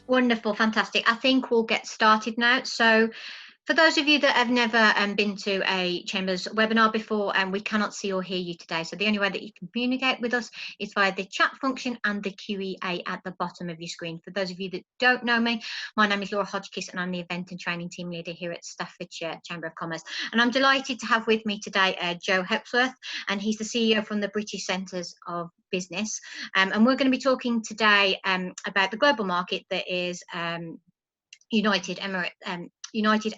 Wonderful, fantastic. I think we'll get started now. So for those of you that have never been to a Chambers webinar before, we cannot see or hear you today. So the only way that you can communicate with us is via the chat function and the QEA at the bottom of your screen. For those of you that don't know me, my name is Laura Hodgkiss and I'm the event and training team leader here at Staffordshire Chamber of Commerce. And I'm delighted to have with me today Joe Hepworth, and he's the CEO from the British Centres of Business. And we're going to be talking today about the global market that is United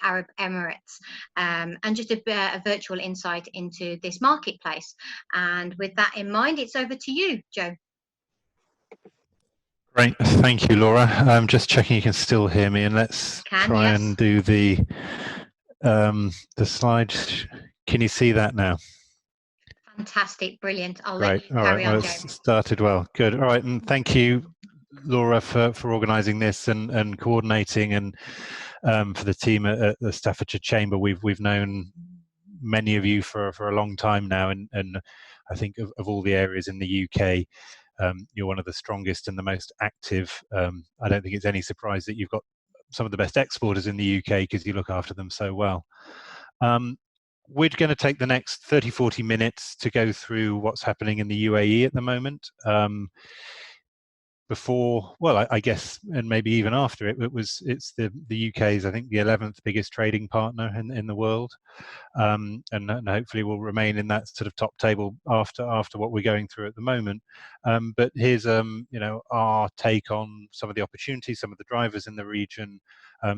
Arab Emirates, and just a virtual insight into this marketplace. And with that in mind, it's over to you, Joe. Great, thank you, Laura. I'm just checking you can still hear me, and let's try and do the slide. Can you see that now? Fantastic, brilliant. I'll Great. let you carry on, Joe. It's started well. Good. All right, and thank you, Laura, for organising this and coordinating, and for the team at the Staffordshire Chamber. We've known many of you for a long time now, and I think of all the areas in the UK, you're one of the strongest and the most active. I don't think it's any surprise that you've got some of the best exporters in the UK because you look after them so well. We're going to take the next 30-40 minutes to go through what's happening in the UAE at the moment. Before, well, I guess, and maybe even after it's the UK's, I think, the 11th biggest trading partner in the world, and hopefully will remain in that sort of top table after what we're going through at the moment. But here's our take on some of the opportunities, some of the drivers in the region,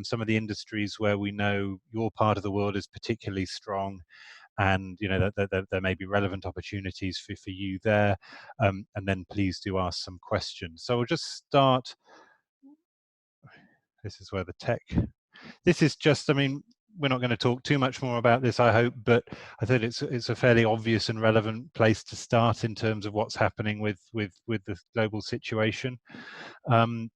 some of the industries where we know your part of the world is particularly strong, and that there may be relevant opportunities for you there, and then please do ask some questions. So we'll just start. This is where the tech, this is just, I mean, we're not going to talk too much more about this, I hope, but I think it's a fairly obvious and relevant place to start in terms of what's happening with the global situation. The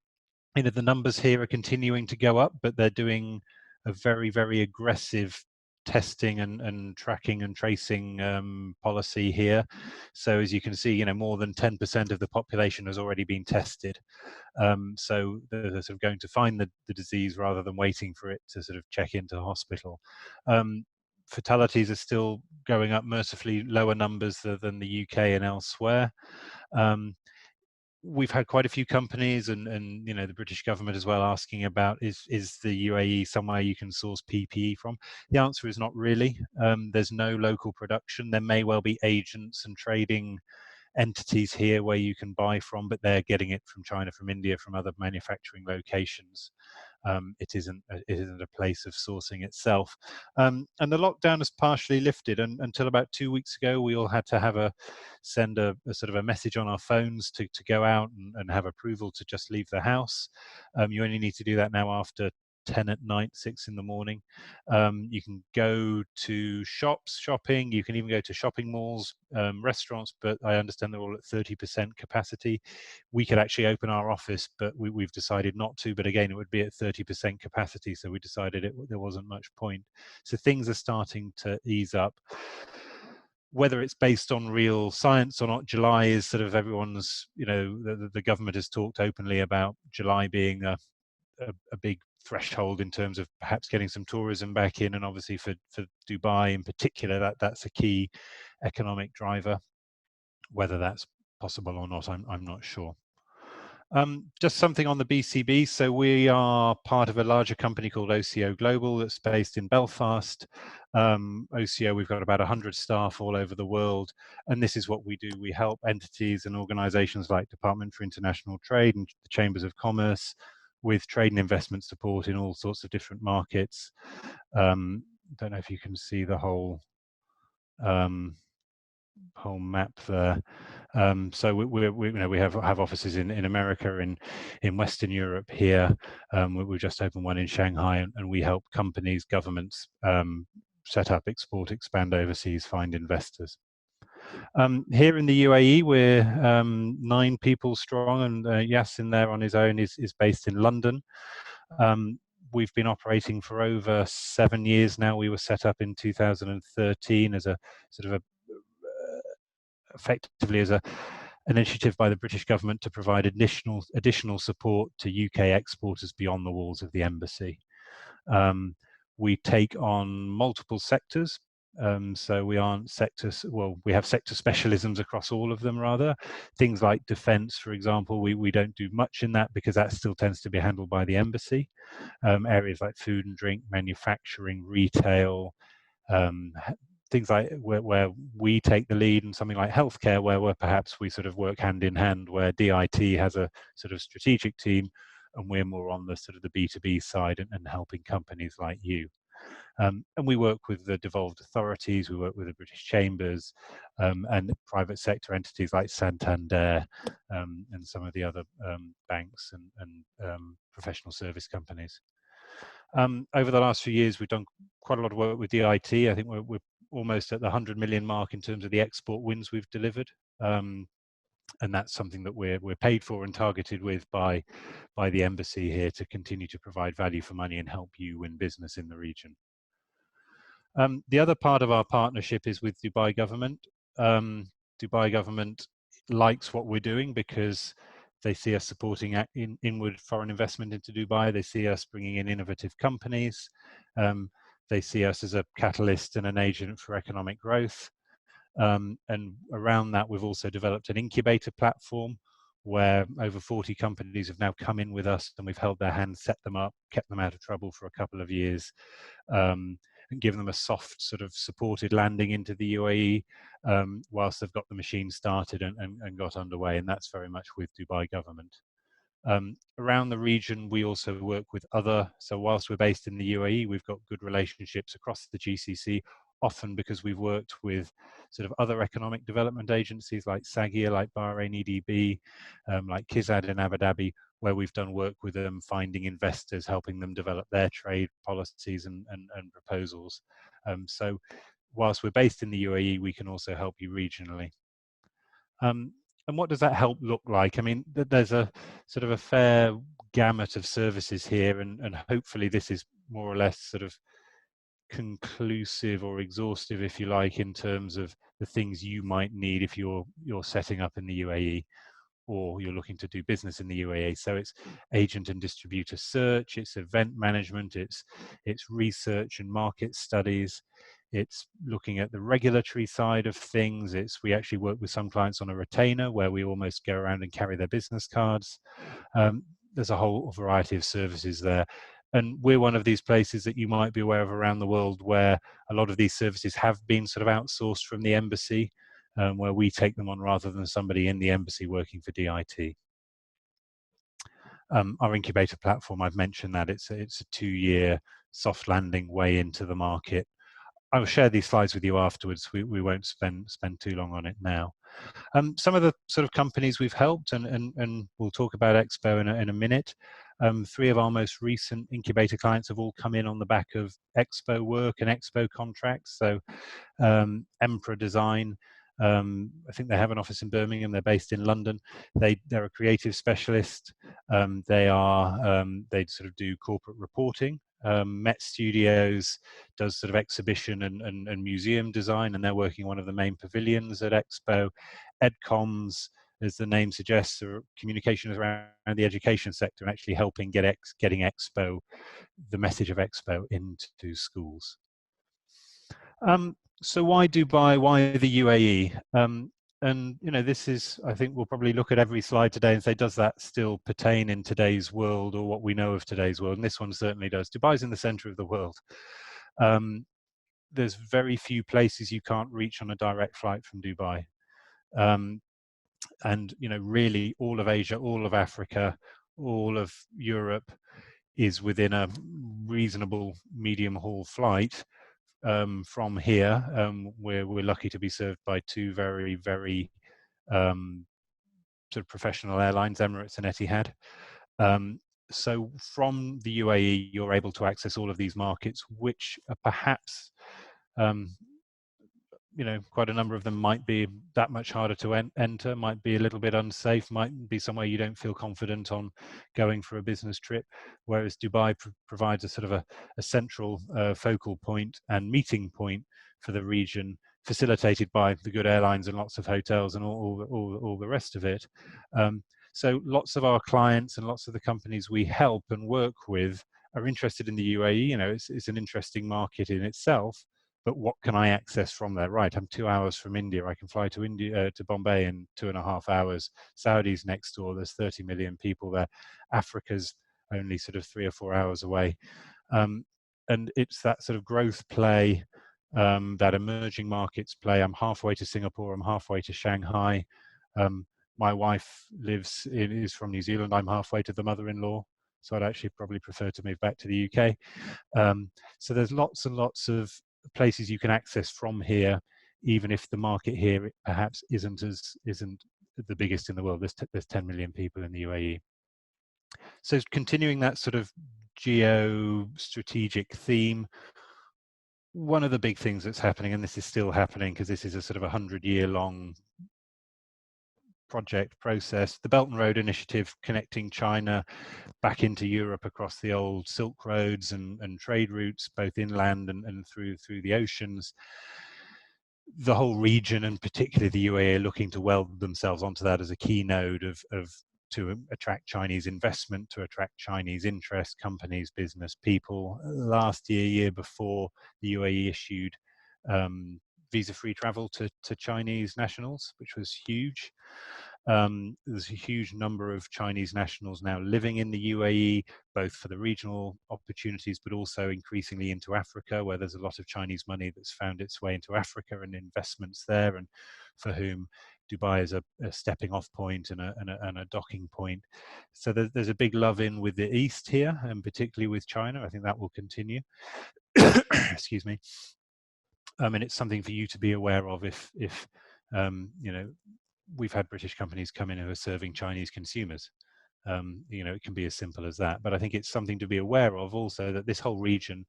numbers here are continuing to go up, but they're doing a very, very aggressive testing and tracking and tracing policy here. So as you can see, more than 10% of the population has already been tested. So they're sort of going to find the disease rather than waiting for it to sort of check into hospital. Fatalities are still going up, mercifully lower numbers than the UK and elsewhere. We've had quite a few companies and the British government as well asking about, is the UAE somewhere you can source PPE from? The answer is not really. There's no local production. There may well be agents and trading entities here where you can buy from, but they're getting it from China, from India, from other manufacturing locations. It isn't a place of sourcing itself. And the lockdown is partially lifted, and until about 2 weeks ago, we all had to send a sort of a message on our phones to go out and have approval to just leave the house. You only need to do that now after 10 at night, 6 in the morning. You can go to shopping, you can even go to shopping malls, restaurants, but I understand they're all at 30% capacity. We could actually open our office, but we've decided not to, but again, it would be at 30% capacity, so we decided there wasn't much point. So things are starting to ease up. Whether it's based on real science or not, July is sort of everyone's, the government has talked openly about July being a big threshold in terms of perhaps getting some tourism back in, and obviously for Dubai in particular, that's a key economic driver. Whether that's possible or not, I'm not sure. Just something on the BCB. So we are part of a larger company called OCO Global that's based in Belfast. OCO, we've got about 100 staff all over the world, and this is what we do. We help entities and organizations like Department for International Trade and the Chambers of Commerce with trade and investment support in all sorts of different markets. Don't know if you can see the whole map there. So we have offices in America, in Western Europe here. We've just opened one in Shanghai, and we help companies, governments set up, export, expand overseas, find investors. Here in the UAE, we're 9 people strong, and Yassin there on his own is based in London. We've been operating for over 7 years now. We were set up in 2013 as a sort of effectively as initiative by the British government to provide additional support to UK exporters beyond the walls of the embassy. We take on multiple sectors. So we aren't sectors, well, we have sector specialisms across all of them rather. Things like defence, for example, we don't do much in that because that still tends to be handled by the embassy. Areas like food and drink, manufacturing, retail, things like where we take the lead, and something like healthcare where perhaps we sort of work hand in hand, where DIT has a sort of strategic team and we're more on the sort of the B2B side and helping companies like you. And we work with the devolved authorities, we work with the British Chambers, and private sector entities like Santander, and some of the other banks and professional service companies. Over the last few years, we've done quite a lot of work with DIT. I think we're almost at the 100 million mark in terms of the export wins we've delivered. And that's something that we're paid for and targeted with by the embassy here to continue to provide value for money and help you win business in the region. The other part of our partnership is with Dubai government. Dubai government likes what we're doing because they see us supporting inward foreign investment into Dubai. They see us bringing in innovative companies. They see us as a catalyst and an agent for economic growth. And around that, we've also developed an incubator platform where over 40 companies have now come in with us, and we've held their hand, set them up, kept them out of trouble for a couple of years, and given them a soft sort of supported landing into the UAE whilst they've got the machine started and got underway. And that's very much with Dubai government. Around the region, we also work with so whilst we're based in the UAE, we've got good relationships across the GCC, often because we've worked with sort of other economic development agencies like SAGIA, like Bahrain EDB, like Kizad in Abu Dhabi, where we've done work with them, finding investors, helping them develop their trade policies and proposals. So whilst we're based in the UAE, we can also help you regionally. And what does that help look like? I mean, there's a sort of a fair gamut of services here, and hopefully this is more or less sort of conclusive or exhaustive, if you like, in terms of the things you might need if you're setting up in the UAE or you're looking to do business in the UAE. So it's agent and distributor search, it's event management, it's research and market studies, it's looking at the regulatory side of things. We actually work with some clients on a retainer where we almost go around and carry their business cards. There's a whole variety of services there. And we're one of these places that you might be aware of around the world where a lot of these services have been sort of outsourced from the embassy, where we take them on rather than somebody in the embassy working for DIT. Our incubator platform, I've mentioned that it's a 2-year soft landing way into the market. I will share these slides with you afterwards. We won't spend too long on it now. Some of the sort of companies we've helped, and we'll talk about Expo in a minute. 3 of our most recent incubator clients have all come in on the back of Expo work and Expo contracts. So Emperor Design, I think they have an office in Birmingham. They're based in London. They're a creative specialist. They sort of do corporate reporting. Met Studios does sort of exhibition and museum design, and they're working on one of the main pavilions at Expo. EdComs, as the name suggests, are communications around the education sector and actually helping getting Expo, the message of Expo, into schools. So why Dubai? Why the UAE? And this is, I think we'll probably look at every slide today and say, does that still pertain in today's world or what we know of today's world? And this one certainly does. Dubai's in the center of the world. There's very few places you can't reach on a direct flight from Dubai. And really all of Asia, all of Africa, all of Europe is within a reasonable medium haul flight. From here, we're lucky to be served by 2 very, very sort of professional airlines, Emirates and Etihad. So from the UAE, you're able to access all of these markets, which are perhaps, quite a number of them might be that much harder to enter, might be a little bit unsafe, might be somewhere you don't feel confident on going for a business trip, whereas Dubai provides a sort of a central focal point and meeting point for the region facilitated by the good airlines and lots of hotels and all the rest of it. So lots of our clients and lots of the companies we help and work with are interested in the UAE. You know, it's an interesting market in itself, but what can I access from there? Right, I'm 2 hours from India. I can fly to India, to Bombay in 2.5 hours. Saudi's next door. There's 30 million people there. Africa's only sort of 3 or 4 hours away. And it's that sort of growth play, that emerging markets play. I'm halfway to Singapore. I'm halfway to Shanghai. My wife is from New Zealand. I'm halfway to the mother-in-law. So I'd actually probably prefer to move back to the UK. So there's lots and lots of places you can access from here, even if the market here perhaps isn't the biggest in the world. There's 10 million people in the UAE. So continuing that sort of geo-strategic theme, one of the big things that's happening, and this is still happening because this is a sort of 100-year-long project process, the Belt and Road Initiative connecting China back into Europe across the old Silk Roads and trade routes, both inland and through the oceans. The whole region, and particularly the UAE, are looking to weld themselves onto that as a key node to attract Chinese investment, to attract Chinese interest, companies, business, people. Last year before, the UAE issued visa-free travel to Chinese nationals, which was huge. There's a huge number of Chinese nationals now living in the UAE, both for the regional opportunities, but also increasingly into Africa, where there's a lot of Chinese money that's found its way into Africa and investments there, and for whom Dubai is a stepping off point and a docking point. So there's a big love in with the East here, and particularly with China. I think that will continue. Excuse me. And it's something for you to be aware of if you know, we've had British companies come in who are serving Chinese consumers. You know, it can be as simple as that. But I think it's something to be aware of also, that this whole region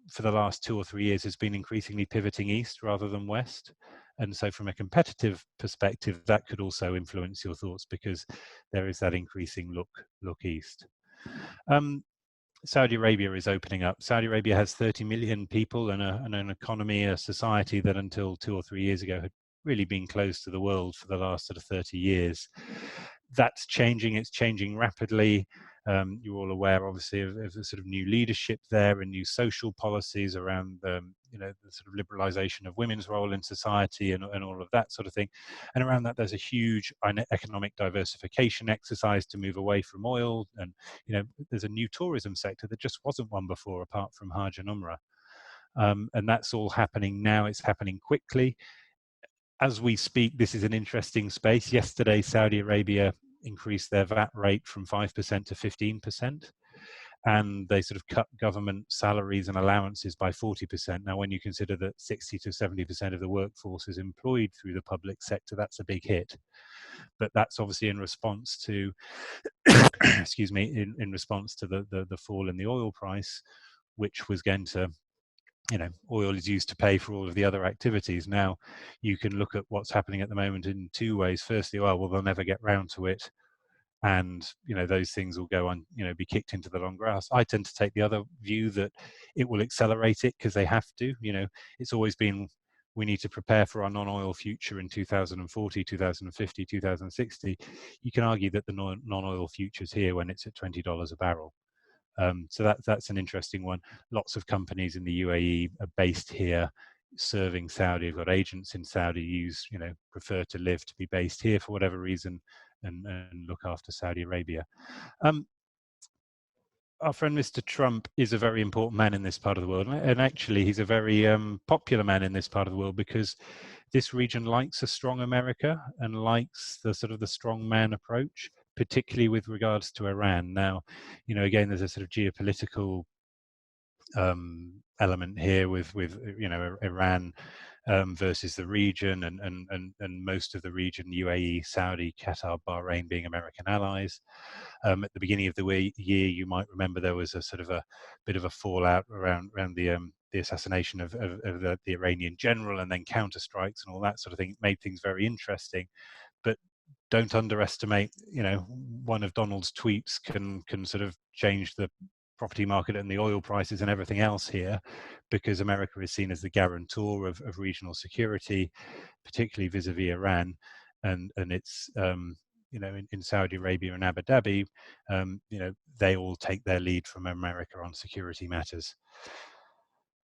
for the last 2 or 3 years has been increasingly pivoting east rather than west. And so from a competitive perspective, that could also influence your thoughts, because there is that increasing look east. Saudi Arabia is opening up. Saudi Arabia has 30 million people and an economy, a society that until 2 or 3 years ago had really been closed to the world for the last sort of 30 years. That's changing. It's changing rapidly. You're all aware, obviously, of the sort of new leadership there and new social policies around, you know, the sort of liberalisation of women's role in society and all of that sort of thing. And around that, there's a huge economic diversification exercise to move away from oil. And, you know, there's a new tourism sector that just wasn't one before, apart from Hajj and Umrah. And that's all happening now. It's happening quickly. As we speak, this is an interesting space. Yesterday, Saudi Arabia increased their VAT rate from 5% to 15%, and they sort of cut government salaries and allowances by 40%. Now, when you consider that 60 to 70% of the workforce is employed through the public sector, that's a big hit. But that's obviously in response to, excuse me, in response to the fall in the oil price, which was going to, you know, oil is used to pay for all of the other activities. Now, you can look at what's happening at the moment in two ways. Firstly, well, they'll never get round to it, and, you know, those things will go on, you know, be kicked into the long grass. I tend to take the other view, that it will accelerate it because they have to. You know, it's always been, we need to prepare for our non-oil future in 2040, 2050, 2060. You can argue that the non-oil future's here when it's at $20 a barrel. So that's an interesting one. Lots of companies in the UAE are based here, serving Saudi. Have got agents in Saudi, prefer to live to be based here for whatever reason, and look after Saudi Arabia. Our friend Mr. Trump is a very important man in this part of the world, and actually he's a very popular man in this part of the world, because this region likes a strong America and likes the sort of the strong man approach, particularly with regards to Iran. Now, again, there's a sort of geopolitical element here with Iran versus the region, and most of the region, UAE, Saudi, Qatar, Bahrain, being American allies. At the beginning of the year, you might remember there was a sort of a bit of a fallout around the assassination of the Iranian general, and then counterstrikes and all that sort of thing. It made things very interesting. But don't underestimate, one of Donald's tweets can sort of change the property market and the oil prices and everything else here, because America is seen as the guarantor of regional security, particularly vis-a-vis Iran, and it's in Saudi Arabia and Abu Dhabi, they all take their lead from America on security matters.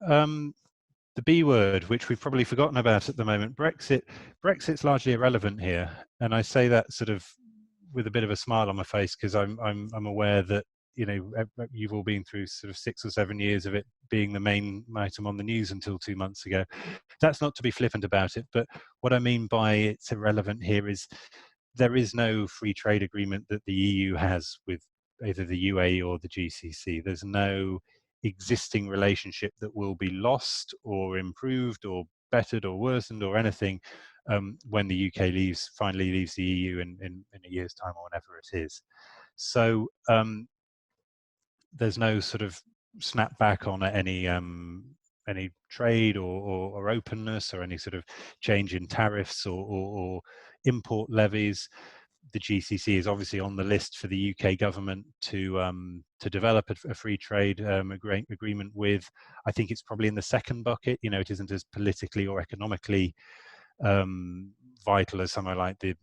The B word, which we've probably forgotten about at the moment, Brexit. Brexit's largely irrelevant here, and I say that sort of with a bit of a smile on my face, because I'm aware that you've all been through sort of 6 or 7 years of it being the main item on the news until 2 months ago. That's not to be flippant about it, but what I mean by it's irrelevant here is there is no free trade agreement that the EU has with either the UAE or the GCC. There's no existing relationship that will be lost or improved or bettered or worsened or anything when the UK finally leaves the EU in a year's time or whenever it is. So there's no sort of snap back on any trade or openness or any sort of change in tariffs or import levies. The GCC is obviously on the list for the UK government to develop a free trade agreement with. I think it's probably in the second bucket. It isn't as politically or economically vital as somewhere like the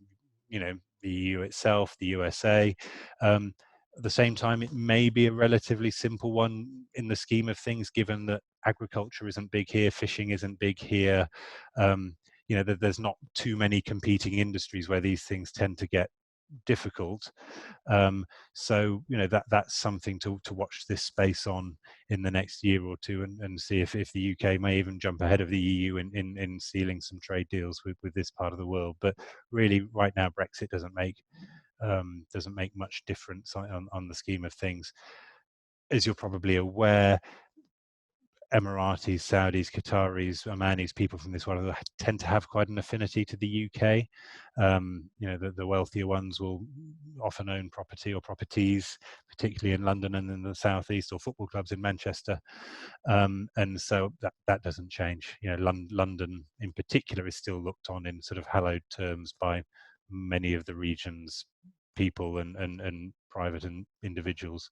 EU itself, the USA. At the same time, it may be a relatively simple one in the scheme of things, given that agriculture isn't big here, fishing isn't big here. There's not too many competing industries where these things tend to get difficult. So that's something to watch this space on in the next year or two, and see if the UK may even jump ahead of the EU in sealing some trade deals with this part of the world. But really, right now, Brexit doesn't make much difference on the scheme of things. As you're probably aware, Emiratis, Saudis, Qataris, Omanis, people from this world tend to have quite an affinity to the UK. The wealthier ones will often own property or properties, particularly in London and in the southeast, or football clubs in Manchester. And so that doesn't change. London in particular is still looked on in sort of hallowed terms by many of the region's people and private and individuals,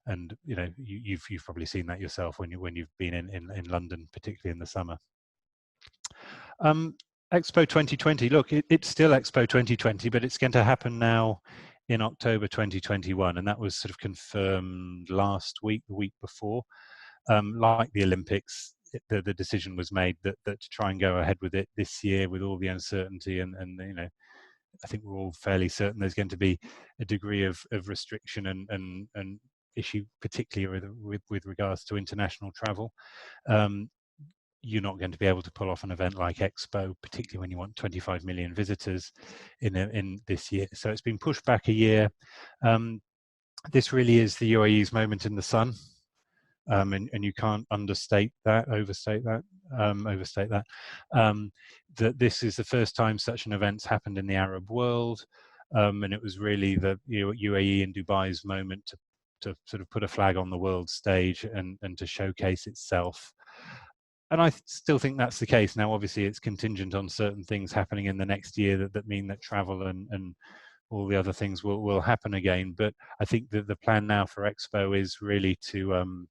and you've probably seen that yourself when you've been in London, particularly in the summer. Expo 2020. Look, it's still Expo 2020, but it's going to happen now in October 2021, and that was sort of confirmed last week, the week before. Like the Olympics, the decision was made that to try and go ahead with it this year with all the uncertainty and I think we're all fairly certain there's going to be a degree of restriction and issue, particularly with regards to international travel. You're not going to be able to pull off an event like Expo, particularly when you want 25 million visitors in this year. So it's been pushed back a year. This really is the UAE's moment in the sun. And you can't overstate that. That this is the first time such an event's happened in the Arab world, and it was really the UAE and Dubai's moment to sort of put a flag on the world stage and to showcase itself. And I still think that's the case. Now, obviously, it's contingent on certain things happening in the next year that mean that travel and all the other things will happen again. But I think that the plan now for Expo is really to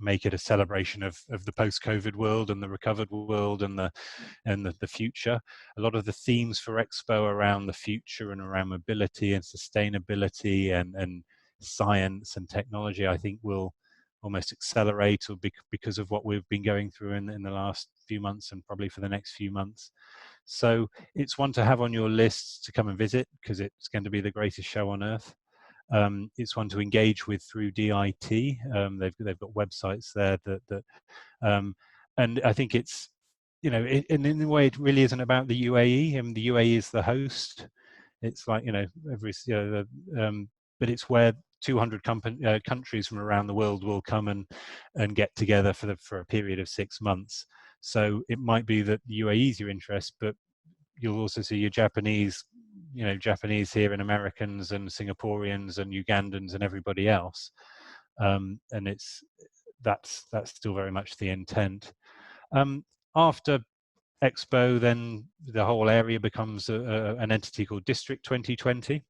make it a celebration of the post-COVID world and the recovered world and the future. A lot of the themes for Expo around the future and around mobility and sustainability and science and technology, I think will almost accelerate or because of what we've been going through in the last few months and probably for the next few months. So it's one to have on your list to come and visit, because it's going to be the greatest show on earth. It's one to engage with through DIT. They've got websites there and I think it's in a way it really isn't about the UAE. I mean, the UAE is the host. It's like but it's where 200 countries from around the world will come and get together for a period of 6 months. So it might be that the UAE is your interest, but you'll also see your Japanese here and Americans and Singaporeans and Ugandans and everybody else, and that's still very much the intent. After Expo, then the whole area becomes an entity called District 2020,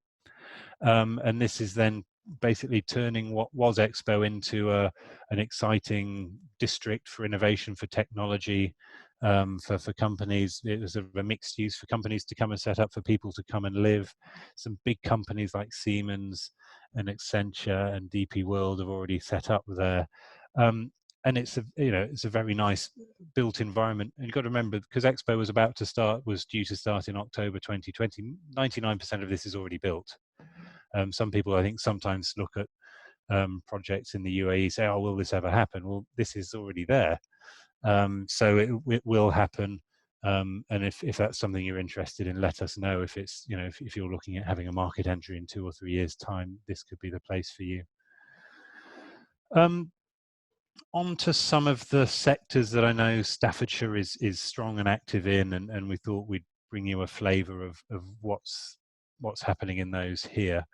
and this is then basically turning what was Expo into an exciting district for innovation, for technology, for companies. It was a mixed use for companies to come and set up, for people to come and live. Some big companies like Siemens and Accenture and DP World have already set up there. And it's a very nice built environment. And you've got to remember, because Expo was due to start in October 2020, 99% of this is already built. Some people, I think, sometimes look at projects in the UAE, say, oh, will this ever happen? Well, this is already there. So it will happen. And if that's something you're interested in, let us know. If it's, if you're looking at having a market entry in 2 or 3 years' time, this could be the place for you. On to some of the sectors that I know Staffordshire is strong and active in, and we thought we'd bring you a flavour of what's happening in those here.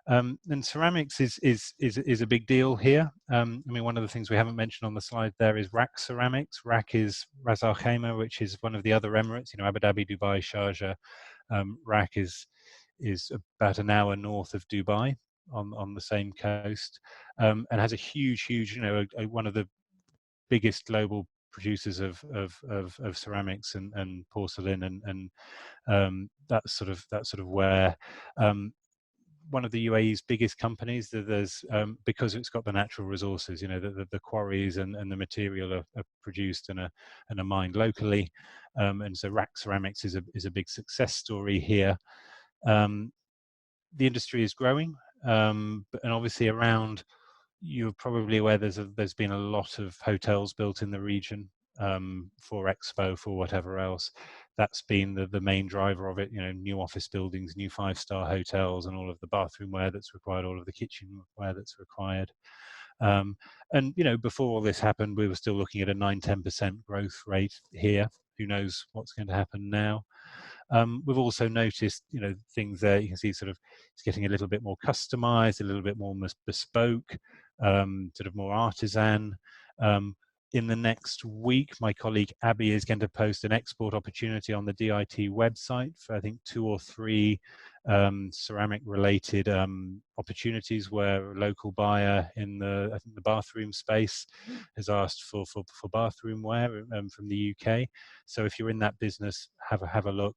And ceramics is a big deal here. I mean, one of the things we haven't mentioned on the slide there is RAK Ceramics. RAK is Ras Al Khaimah, which is one of the other Emirates, Abu Dhabi, Dubai, Sharjah. RAK is about an hour north of Dubai on the same coast, and has a huge, one of the biggest global producers of ceramics and porcelain, and that's sort of where one of the UAE's biggest companies. There's because it's got the natural resources, the quarries and the material are produced and are mined locally, and so RAK Ceramics is a big success story here. The industry is growing, and obviously around, you're probably aware there's been a lot of hotels built in the region for Expo, for whatever else. That's been the main driver of it. New office buildings, new 5-star hotels, and all of the bathroom wear that's required, all of the kitchen wear that's required. And before all this happened, we were still looking at a 9-10% growth rate here. Who knows what's going to happen now? We've also noticed, things there. You can see sort of it's getting a little bit more customized, a little bit more bespoke, sort of more artisan. In the next week, my colleague Abby is going to post an export opportunity on the DIT website for, I think, 2 or 3 ceramic related opportunities, where a local buyer in the bathroom space has asked for bathroom wear from the UK. So if you're in that business, have a look.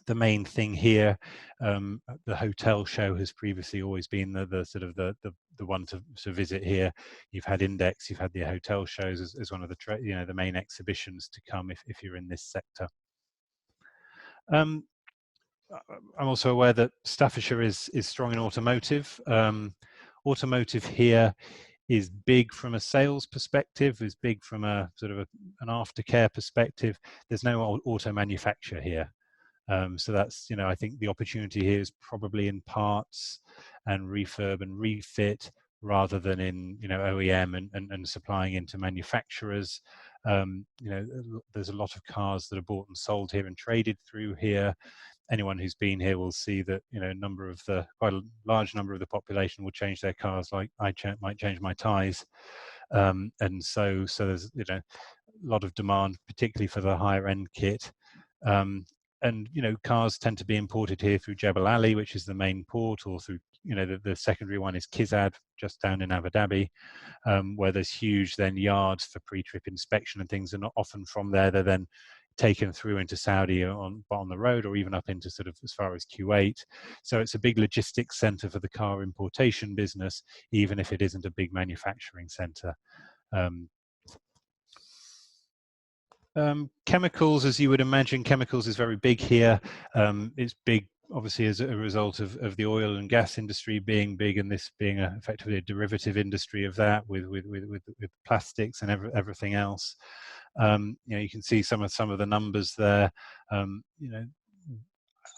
The main thing here, the hotel show has previously always been the one to visit here. You've had Index, you've had the hotel shows as one of the the main exhibitions to come if you're in this sector. I'm also aware that Staffordshire is strong in automotive. Automotive here is big from a sales perspective, is big from a sort of an aftercare perspective. There's no auto manufacturer here. So that's, I think the opportunity here is probably in parts and refurb and refit, rather than in, OEM and supplying into manufacturers. There's a lot of cars that are bought and sold here and traded through here. Anyone who's been here will see that, quite a large number of the population will change their cars, like I might change my ties. And so there's, a lot of demand, particularly for the higher end kit. And cars tend to be imported here through Jebel Ali, which is the main port, or through the secondary one is Kizad, just down in Abu Dhabi, where there's huge then yards for pre-trip inspection and things, and often from there they're then taken through into Saudi on the road, or even up into sort of as far as Kuwait. So it's a big logistics center for the car importation business, even if it isn't a big manufacturing center. Chemicals, as you would imagine, chemicals is very big here. It's big, obviously, as a result of the oil and gas industry being big, and this being effectively a derivative industry of that, with plastics and everything else. You can see some of the numbers there.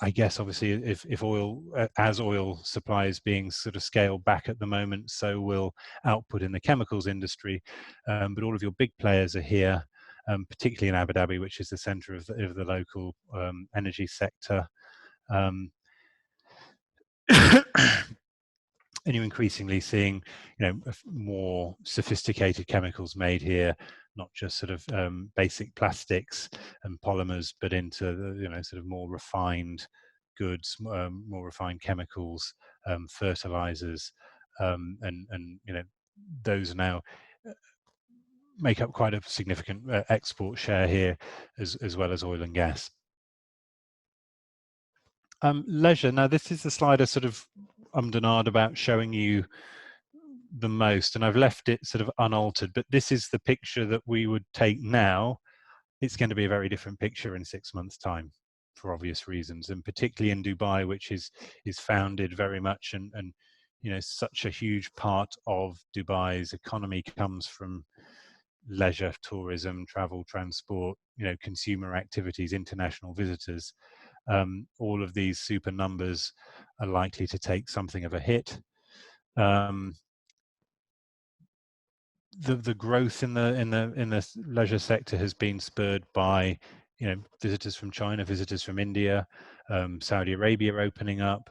I guess obviously if oil, as oil supply is being sort of scaled back at the moment, so will output in the chemicals industry. But all of your big players are here. Particularly in Abu Dhabi, which is the centre of the local energy sector. And you're increasingly seeing, more sophisticated chemicals made here, not just sort of basic plastics and polymers, but into the, sort of more refined goods, more refined chemicals, fertilizers, and those now make up quite a significant export share here, as well as oil and gas. Leisure. Now, this is the slide I sort of ummed and ahed about showing you the most, and I've left it sort of unaltered, but this is the picture that we would take now. It's going to be a very different picture in 6 months' time, for obvious reasons, and particularly in Dubai, which is founded very much, and such a huge part of Dubai's economy comes from leisure, tourism, travel, transport, consumer activities, international visitors. All of these super numbers are likely to take something of a hit. The growth in the leisure sector has been spurred by visitors from China, visitors from India, Saudi Arabia opening up.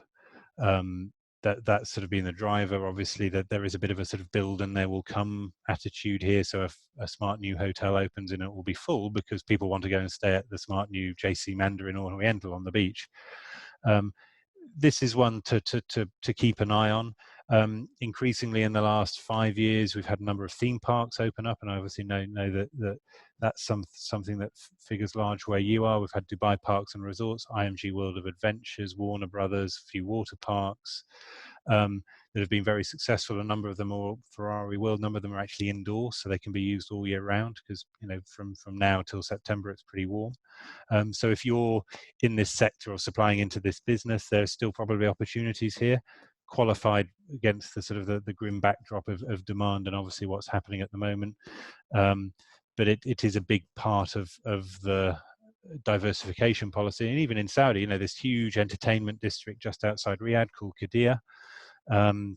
That's sort of been the driver. Obviously, that there is a bit of a sort of build and there will come attitude here. So if a smart new hotel opens and it will be full because people want to go and stay at the smart new JC Mandarin or Oriental on the beach. This is one to keep an eye on. Increasingly in the last 5 years, we've had a number of theme parks open up, and I obviously know that's something that figures large where you are. We've had Dubai Parks and Resorts, IMG World of Adventures, Warner Brothers, a few water parks that have been very successful. A number of them are Ferrari World. A number of them are actually indoors, so they can be used all year round because from now till September it's pretty warm. So if you're in this sector or supplying into this business, there's still probably opportunities here, qualified against the sort of the grim backdrop of demand and obviously what's happening at the moment. But it is a big part of the diversification policy. And even in Saudi, this huge entertainment district just outside Riyadh called Qiddiya, would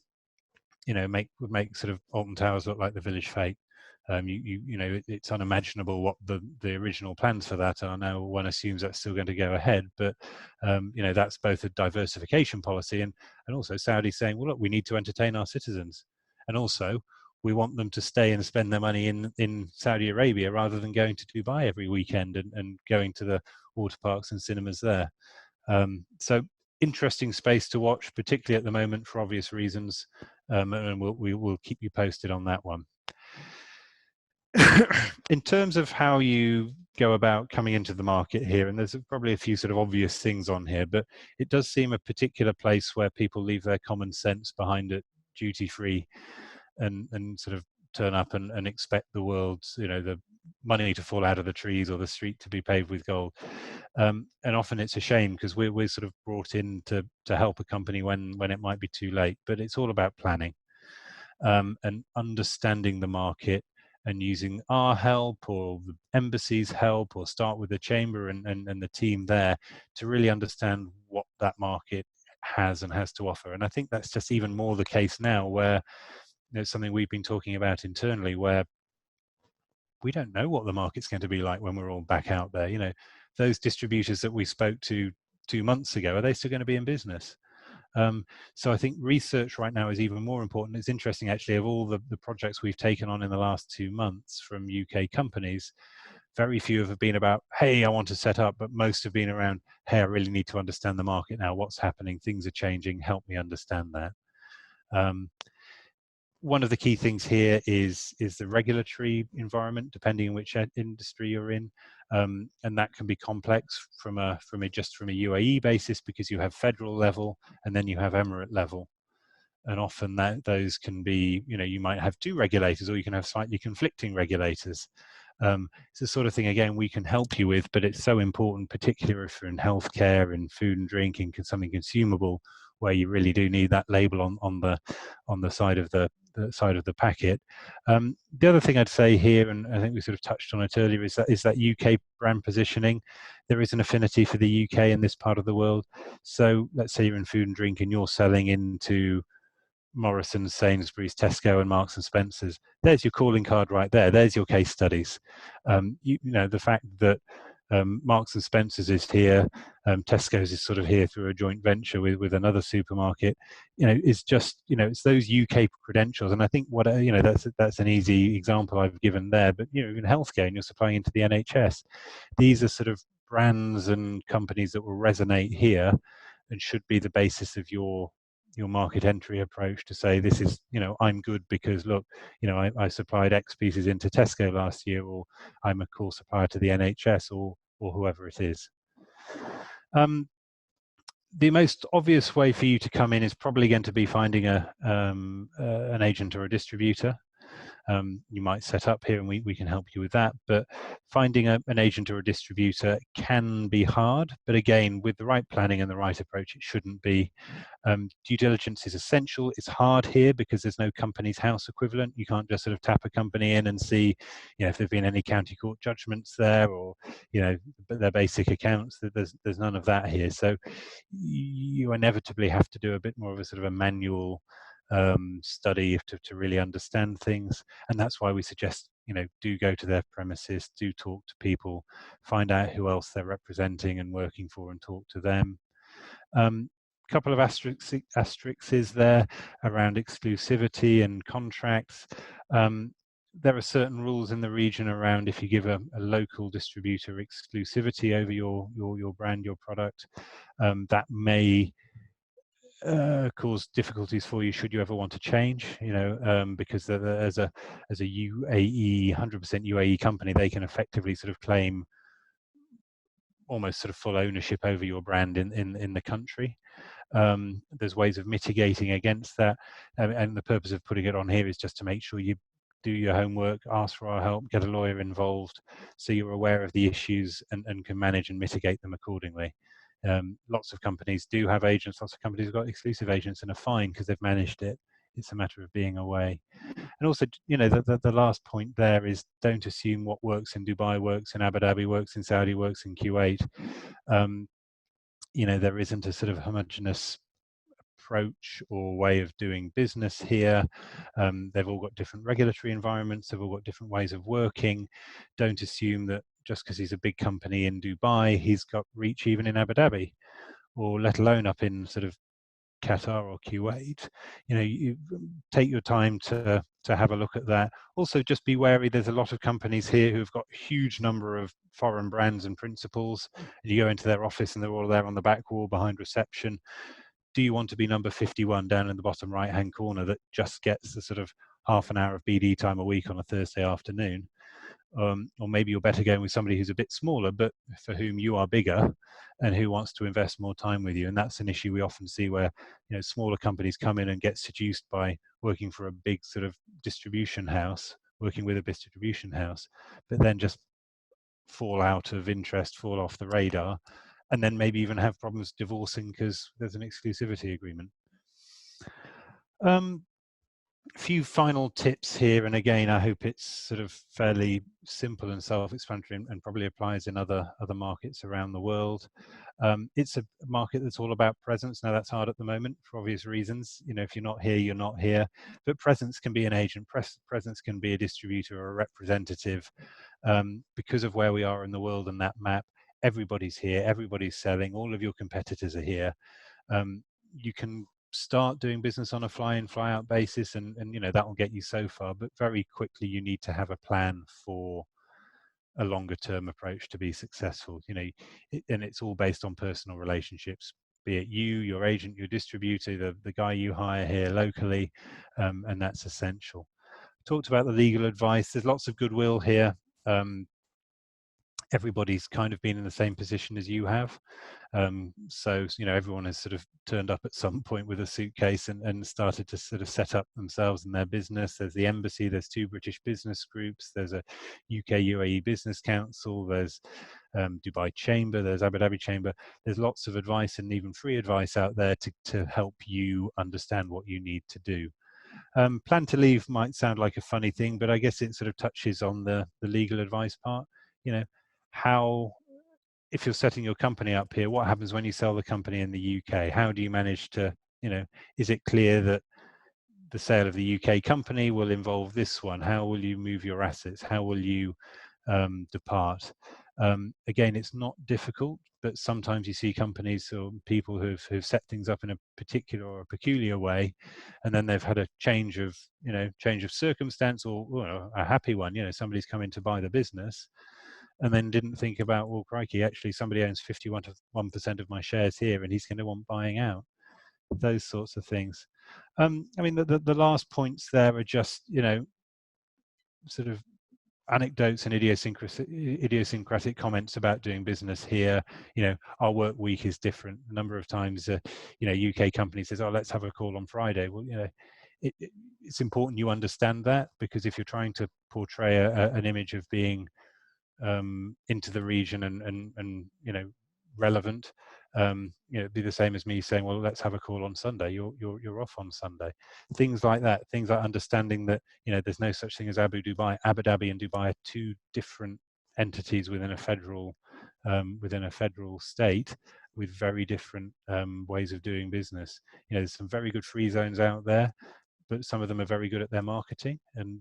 make sort of Alton Towers look like the village fete. It's unimaginable what the original plans for that are. Now one assumes that's still going to go ahead, but that's both a diversification policy and also Saudi saying, well, look, we need to entertain our citizens, and also we want them to stay and spend their money in Saudi Arabia rather than going to Dubai every weekend and going to the water parks and cinemas there. So interesting space to watch, particularly at the moment for obvious reasons, and we'll keep you posted on that one. In terms of how you go about coming into the market here, and there's probably a few sort of obvious things on here, but it does seem a particular place where people leave their common sense behind it, duty free, and sort of turn up and expect the world's, the money to fall out of the trees or the street to be paved with gold. And often it's a shame because we're sort of brought in to help a company when it might be too late, but it's all about planning and understanding the market and using our help or the embassy's help, or start with the chamber and the team there to really understand what that market has to offer. And I think that's just even more the case now, where there's something we've been talking about internally, where we don't know what the market's going to be like when we're all back out there. Those distributors that we spoke to 2 months ago, are they still going to be in business? So I think research right now is even more important. It's interesting, actually, of all the projects we've taken on in the last 2 months from UK companies, very few have been about, hey, I want to set up, but most have been around, hey, I really need to understand the market now. What's happening? Things are changing. Help me understand that. One of the key things here is the regulatory environment, depending on which industry you're in, and that can be complex from a UAE basis, because you have federal level and then you have emirate level, and often those can be, you might have two regulators, or you can have slightly conflicting regulators. It's the sort of thing, again, we can help you with, but it's so important, particularly if you're in healthcare and food and drink and something consumable, where you really do need that label on the side of the packet. The other thing I'd say here, and I think we sort of touched on it earlier, is that UK brand positioning. There is an affinity for the UK in this part of the world. So let's say you're in food and drink and you're selling into Morrison's, Sainsbury's, Tesco and Marks and Spencer's. There's your calling card right there. There's your case studies. The fact that Marks and Spencer's is here, Tesco's is sort of here through a joint venture with another supermarket, is just, it's those UK credentials. And I think that's an easy example I've given there, but in healthcare, and you're supplying into the NHS, these are sort of brands and companies that will resonate here and should be the basis of your market entry approach to say, this is, I'm good because look, I supplied X pieces into Tesco last year, or I'm a core supplier to the NHS, or whoever it is. The most obvious way for you to come in is probably going to be finding an agent or a distributor. You might set up here and we can help you with that, but finding an agent or a distributor can be hard, but again, with the right planning and the right approach, it shouldn't be. Due diligence is essential. It's hard here because there's no company's house equivalent. You can't just sort of tap a company in and see, if there've been any county court judgments there, or their basic accounts. There's none of that here. So you inevitably have to do a bit more of a sort of a manual study to really understand things, and that's why we suggest do go to their premises, do talk to people, find out who else they're representing and working for, and talk to them. Couple of asterisks there around exclusivity and contracts. There are certain rules in the region around if you give a local distributor exclusivity over your brand, your product, that may cause difficulties for you should you ever want to change, because as a UAE 100% UAE company, they can effectively sort of claim almost sort of full ownership over your brand in the country. There's ways of mitigating against that, and the purpose of putting it on here is just to make sure you do your homework, ask for our help, get a lawyer involved, so you're aware of the issues and can manage and mitigate them accordingly. Lots of companies do have agents, lots of companies have got exclusive agents and are fine because they've managed it. It's a matter of being away. And also, the last point there is, don't assume what works in Dubai works in Abu Dhabi, works in Saudi, works in Kuwait. There isn't a sort of homogenous approach or way of doing business here. They've all got different regulatory environments, they've all got different ways of working. Don't assume that just because he's a big company in Dubai, he's got reach even in Abu Dhabi, or let alone up in sort of Qatar or Kuwait. You take your time to have a look at that. Also, just be wary, there's a lot of companies here who've got a huge number of foreign brands and principals. You go into their office and they're all there on the back wall behind reception. Do you want to be number 51 down in the bottom right hand corner that just gets the sort of half an hour of BD time a week on a Thursday afternoon? Or maybe you're better going with somebody who's a bit smaller, but for whom you are bigger and who wants to invest more time with you. And that's an issue we often see where, smaller companies come in and get seduced by working for a big sort of distribution house, working with a distribution house, but then just fall out of interest, fall off the radar, and then maybe even have problems divorcing because there's an exclusivity agreement. A few final tips here, and again, I hope it's sort of fairly simple and self-explanatory, and probably applies in other markets around the world. It's a market that's all about presence. Now, that's hard at the moment for obvious reasons. If you're not here, you're not here. But presence can be an agent. Presence can be a distributor or a representative. Because of where we are in the world and that map, everybody's here. Everybody's selling. All of your competitors are here. You can start doing business on a fly-in fly-out basis, and that will get you so far, but very quickly you need to have a plan for a longer term approach to be successful. And it's all based on personal relationships, be it you, your agent, your distributor, the guy you hire here locally, and that's essential. Talked about the legal advice. There's lots of goodwill here. Everybody's kind of been in the same position as you have. So, everyone has sort of turned up at some point with a suitcase and started to sort of set up themselves and their business. There's the embassy, there's 2 British business groups, there's a UK UAE Business Council, there's Dubai Chamber, there's Abu Dhabi Chamber. There's lots of advice and even free advice out there to help you understand what you need to do. Plan to leave might sound like a funny thing, but I guess it sort of touches on the legal advice part. How, if you're setting your company up here, what happens when you sell the company in the UK? How do you manage to, is it clear that the sale of the UK company will involve this one? How will you move your assets? How will you depart? Again, it's not difficult, but sometimes you see companies or people who've set things up in a particular or a peculiar way, and then they've had a change of circumstance, or a happy one. Somebody's come in to buy the business, and then didn't think about, well, crikey, actually somebody owns 51% of my shares here, and he's going to want buying out. those sorts of things. I mean, the last points there are just, you know, sort of anecdotes and idiosyncratic comments about doing business here. You know, our work week is different. A number of times, you know, UK company says, "Oh, let's have a call on Friday." Well, you know, it's important you understand that, because if you're trying to portray an image of being into the region and you know, relevant, you know, it'd be the same as me saying, well, let's have a call on Sunday. You're off on Sunday. Things like that. Things like understanding that, you know, there's no such thing as Abu Dhabi and Dubai are two different entities within a federal state with very different ways of doing business. You know, there's some very good free zones out there, but some of them are very good at their marketing, and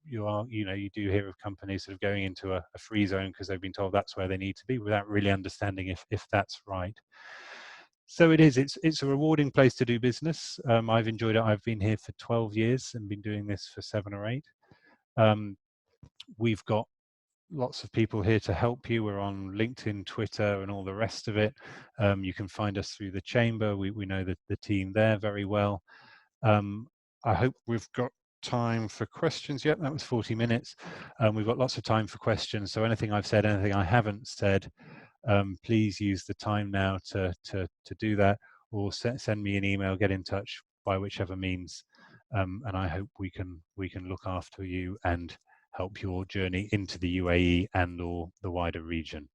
you do hear of companies sort of going into a free zone because they've been told that's where they need to be without really understanding if that's right. So it's a rewarding place to do business. I've enjoyed it. I've been here for 12 years and been doing this for 7 or 8. We've got lots of people here to help you. We're on LinkedIn, Twitter, and all the rest of it. You can find us through the chamber. We know the team there very well. I hope we've got time for questions. Yep, that was 40 minutes. We've got lots of time for questions. So anything I've said, anything I haven't said, please use the time now to do that, or send me an email, get in touch by whichever means. And I hope we can look after you and help your journey into the UAE and or the wider region.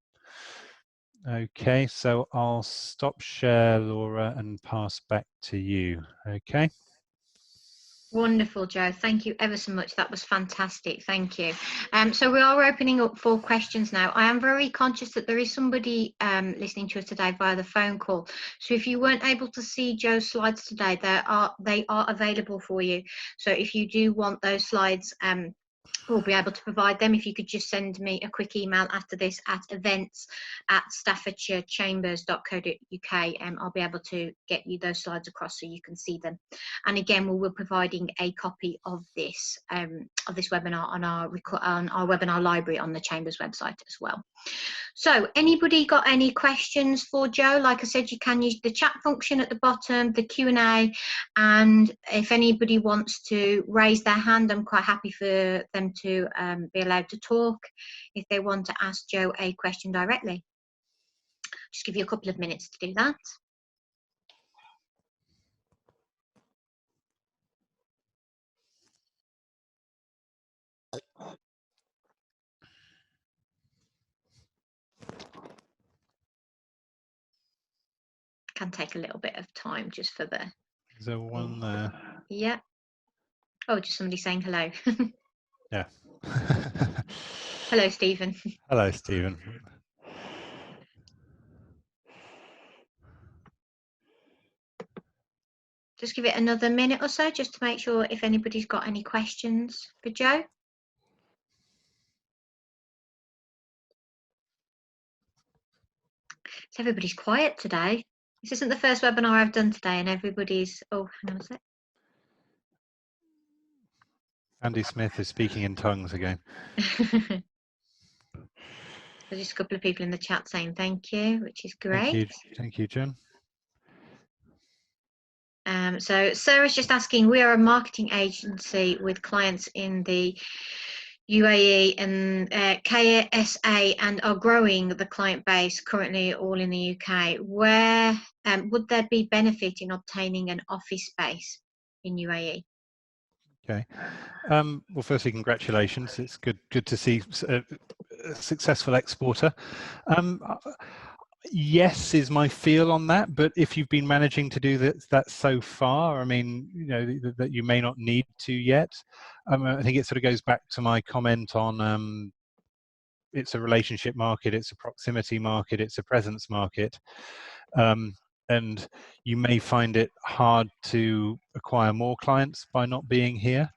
Okay, so I'll stop share, Laura, and pass back to you. Okay. Wonderful, Joe. Thank you ever so much. That was fantastic. Thank you. So we are opening up for questions now. I am very conscious that there is somebody listening to us today via the phone call. So if you weren't able to see Joe's slides today, they are available for you. So if you do want those slides, we'll be able to provide them. If you could just send me a quick email after this at events@staffordshirechambers.co.uk, I'll be able to get you those slides across so you can see them. And again, we will be providing a copy of this webinar on our webinar library on the Chambers website as well. So anybody got any questions for Joe? Like I said, you can use the chat function at the bottom, the Q&A, and if anybody wants to raise their hand, I'm quite happy for them to be allowed to talk if they want to ask Joe a question directly. Just give you a couple of minutes to do that. Can take a little bit of time just for the... Is there one there? Yeah. Oh, just somebody saying hello. Yeah. Hello, Stephen. Hello, Stephen. Just give it another minute or so just to make sure if anybody's got any questions for Joe. So everybody's quiet today. This isn't the first webinar I've done today and everybody's... Oh, hang on a sec. Andy Smith is speaking in tongues again. There's just a couple of people in the chat saying thank you, which is great. Thank you, Jen. So Sarah's just asking, we are a marketing agency with clients in the UAE and KSA and are growing the client base currently all in the UK. Where would there be benefit in obtaining an office space in UAE? Okay. Well, firstly, congratulations. It's good to see a successful exporter. Yes is my feel on that, but if you've been managing to do that so far, I mean, you know, that you may not need to yet. I think it sort of goes back to my comment on it's a relationship market, it's a proximity market, it's a presence market. And you may find it hard to acquire more clients by not being here.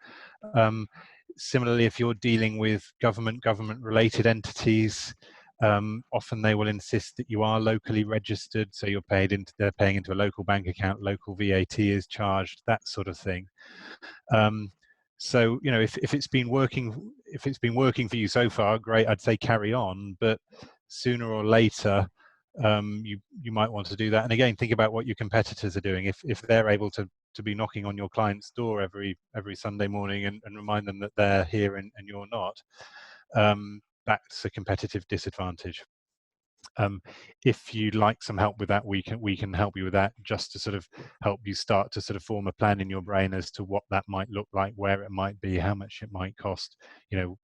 Similarly, if you're dealing with government-related entities, often they will insist that you are locally registered, so they're paying into a local bank account, local VAT is charged, that sort of thing. So, you know, if it's been working for you so far, great, I'd say carry on, but sooner or later, you might want to do that. And again, think about what your competitors are doing. If they're able to be knocking on your client's door every Sunday morning and remind them that they're here and you're not, that's a competitive disadvantage. If you'd like some help with that, we can help you with that, just to sort of help you start to sort of form a plan in your brain as to what that might look like, where it might be, how much it might cost.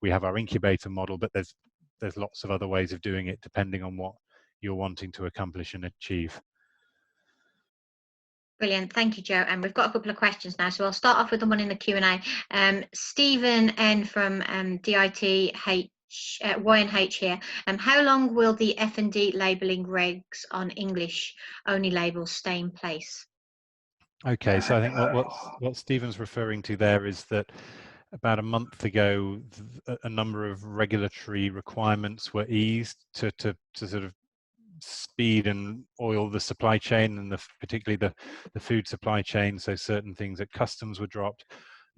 We have our incubator model, but there's lots of other ways of doing it depending on what you're wanting to accomplish and achieve. Brilliant, thank you, Joe. And we've got a couple of questions now, so I'll start off with the one in the Q&A. Stephen N from DITH Y&H here. How long will the F&D labelling regs on English only labels stay in place? Okay, so I think what Stephen's referring to there is that about a month ago, a number of regulatory requirements were eased to sort of speed and oil the supply chain, and particularly the food supply chain. So certain things at customs were dropped.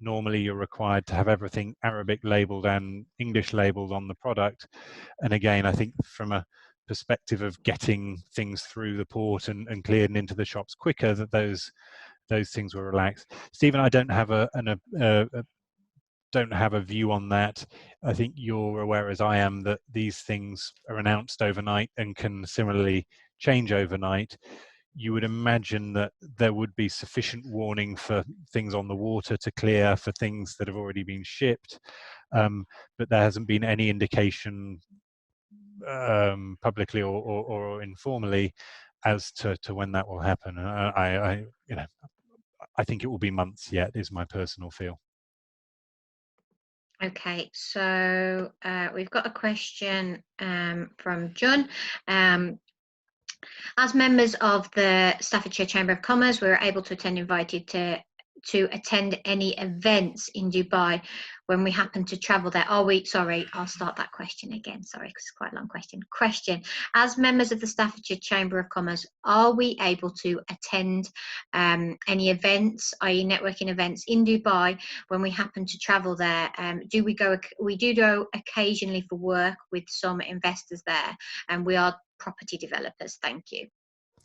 Normally you're required to have everything Arabic labeled and English labeled on the product. And again, I think from a perspective of getting things through the port and cleared and into the shops quicker, that those things were relaxed. Stephen, I don't have don't have a view on that. I think you're aware, as I am, that these things are announced overnight and can similarly change overnight. You would imagine that there would be sufficient warning for things on the water to clear for things that have already been shipped, but there hasn't been any indication publicly or informally as to when that will happen. I think it will be months yet, is my personal feel. Okay, so we've got a question from John. As members of the Staffordshire Chamber of Commerce, we were able to invited to attend any events in Dubai when we happen to travel there. Sorry, I'll start that question again. Sorry, because it's quite a long question. As members of the Staffordshire Chamber of Commerce, are we able to attend any events, i.e. networking events in Dubai when we happen to travel there? We do go occasionally for work with some investors there, and we are property developers. Thank you.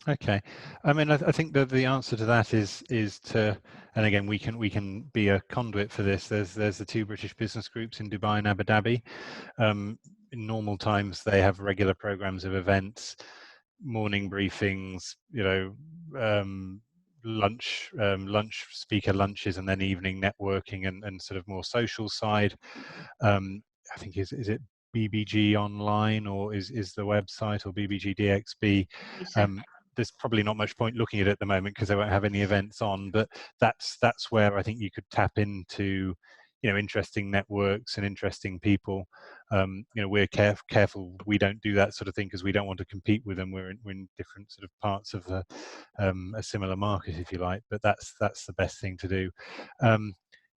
Okay, I mean, I think that the answer to that is to, and again, we can be a conduit for this. There's the two British business groups in Dubai and Abu Dhabi. In normal times, they have regular programs of events, morning briefings, lunch speaker lunches, and then evening networking and sort of more social side. I think is it BBG Online, or is the website, or BBG DXB? There's probably not much point looking at it at the moment because they won't have any events on, but that's where I think you could tap into, interesting networks and interesting people. We're careful we don't do that sort of thing because we don't want to compete with them. We're in different sort of parts of a similar market, if you like, but that's the best thing to do.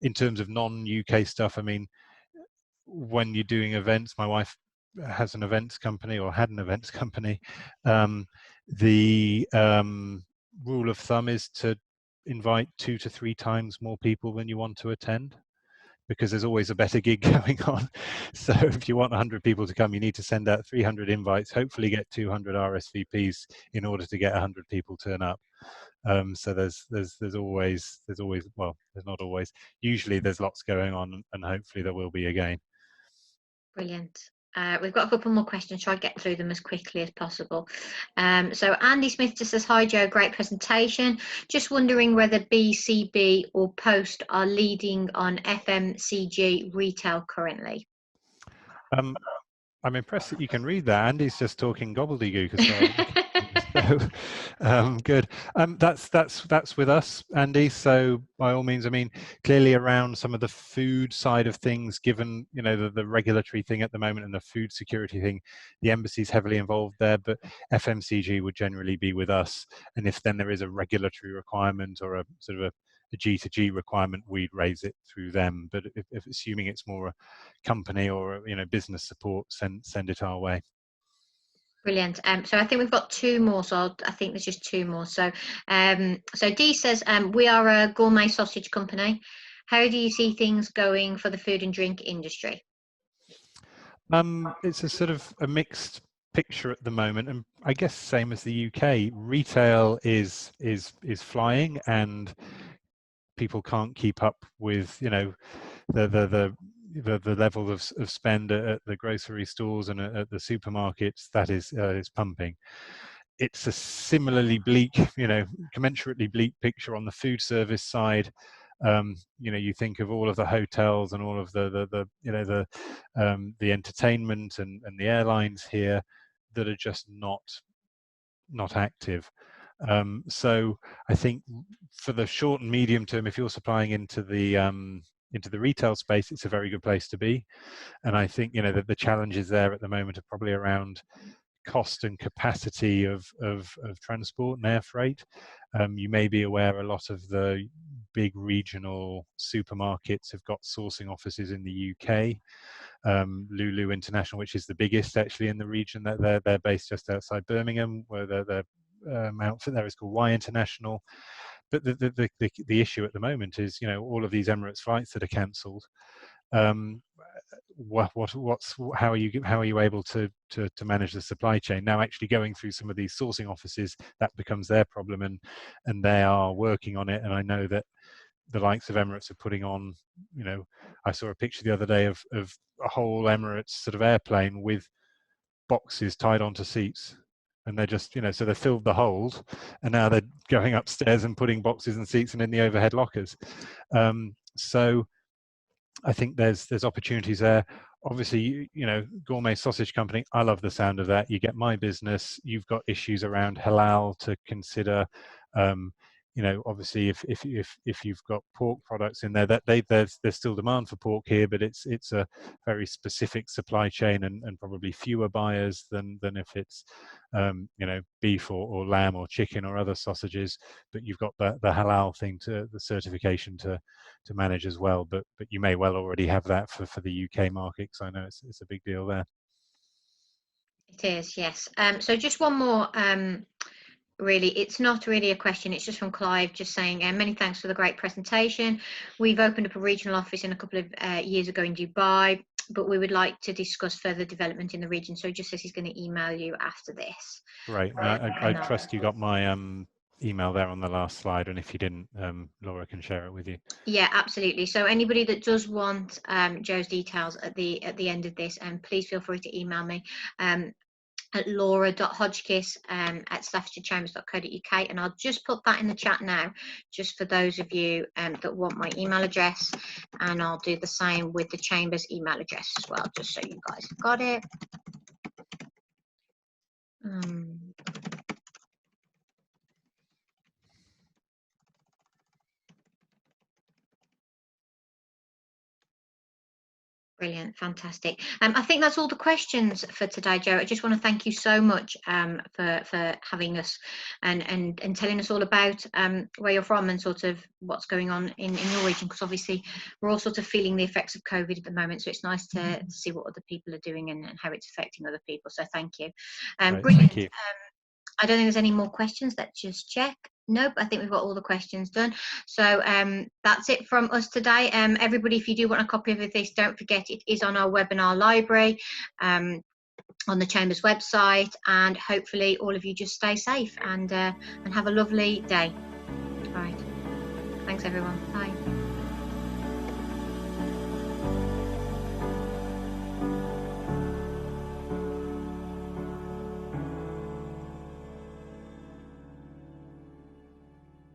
In terms of non-UK stuff, I mean, when you're doing events, my wife has an events company, or had an events company. The rule of thumb is to invite 2 to 3 times more people than you want to attend, because there's always a better gig going on. So if you want 100 people to come, you need to send out 300 invites, hopefully get 200 RSVPs in order to get 100 people turn up. So there's always, well, there's not always, usually there's lots going on, and hopefully there will be again. Brilliant. We've got a couple more questions. Try to get through them as quickly as possible. So Andy Smith just says, hi Joe, great presentation. Just wondering whether BCB or Post are leading on FMCG retail currently. I'm impressed that you can read that. Andy's just talking gobbledygook as well. So good. That's with us, Andy. So by all means, I mean, clearly around some of the food side of things, given the regulatory thing at the moment and the food security thing, the embassy's heavily involved there. But FMCG would generally be with us, and if then there is a regulatory requirement or a sort of a G2G requirement, we'd raise it through them. But if assuming it's more a company or business support, send it our way. Brilliant. So I think we've got 2 more. So I think there's just 2 more. So so Dee says, we are a gourmet sausage company. How do you see things going for the food and drink industry? It's a sort of a mixed picture at the moment, and I guess same as the UK, retail is flying, and people can't keep up with, you know, the level of spend at the grocery stores and at the supermarkets that is pumping. It's a similarly bleak, you know, commensurately bleak picture on the food service side. You know, you think of all of the hotels and all of the you know, the entertainment and the airlines here that are just not active. So I think for the short and medium term, if you're supplying into the retail space, it's a very good place to be. And I think, you know, that the challenges there at the moment are probably around cost and capacity of transport and air freight. You may be aware a lot of the big regional supermarkets have got sourcing offices in the UK. Lulu International, which is the biggest actually in the region, that they're based just outside Birmingham, where their outfit there is called Y International. But the issue at the moment is, you know, all of these Emirates flights that are cancelled. How are you able to manage the supply chain now? Actually going through some of these sourcing offices, that becomes their problem, and they are working on it. And I know that the likes of Emirates are putting on, you know, I saw a picture the other day of a whole Emirates sort of airplane with boxes tied onto seats, and they're just, you know, so they filled the hold, and now they're going upstairs and putting boxes and seats in the overhead lockers. So I think there's opportunities there. Obviously, you know, Gourmet Sausage Company, I love the sound of that. You get my business. You've got issues around halal to consider. You know, obviously, if you've got pork products in there, that there's still demand for pork here, but it's a very specific supply chain and probably fewer buyers than if it's you know, beef or lamb or chicken or other sausages. But you've got the halal thing, to the certification to manage as well. But you may well already have that for the UK market, because I know it's a big deal there. It is, yes. So just one more. Really, it's not really a question, it's just from Clive, just saying many thanks for the great presentation. We've opened up a regional office in a couple of years ago in Dubai, but we would like to discuss further development in the region. So he just says he's going to email you after this. Great. I trust you got my email there on the last slide, and if you didn't, Laura can share it with you. Yeah, absolutely. So anybody that does want Joe's details at the end of this, please feel free to email me at laura.hodgkiss@staffordshirechambers.co.uk, and I'll just put that in the chat now, just for those of you that want my email address, and I'll do the same with the Chambers email address as well, just so you guys have got it. Brilliant, fantastic. I think that's all the questions for today, Joe. I just want to thank you so much for having us and telling us all about where you're from and sort of what's going on in your region, because obviously we're all sort of feeling the effects of COVID at the moment, so it's nice to see what other people are doing and how it's affecting other people. So thank you. Right, brilliant. thank you. I don't think there's any more questions. Let's just check. Nope, I think we've got all the questions done. So that's it from us today. Everybody, if you do want a copy of this, don't forget it is on our webinar library on the Chambers website, and hopefully all of you just stay safe and have a lovely day. All right. Thanks, everyone. Bye.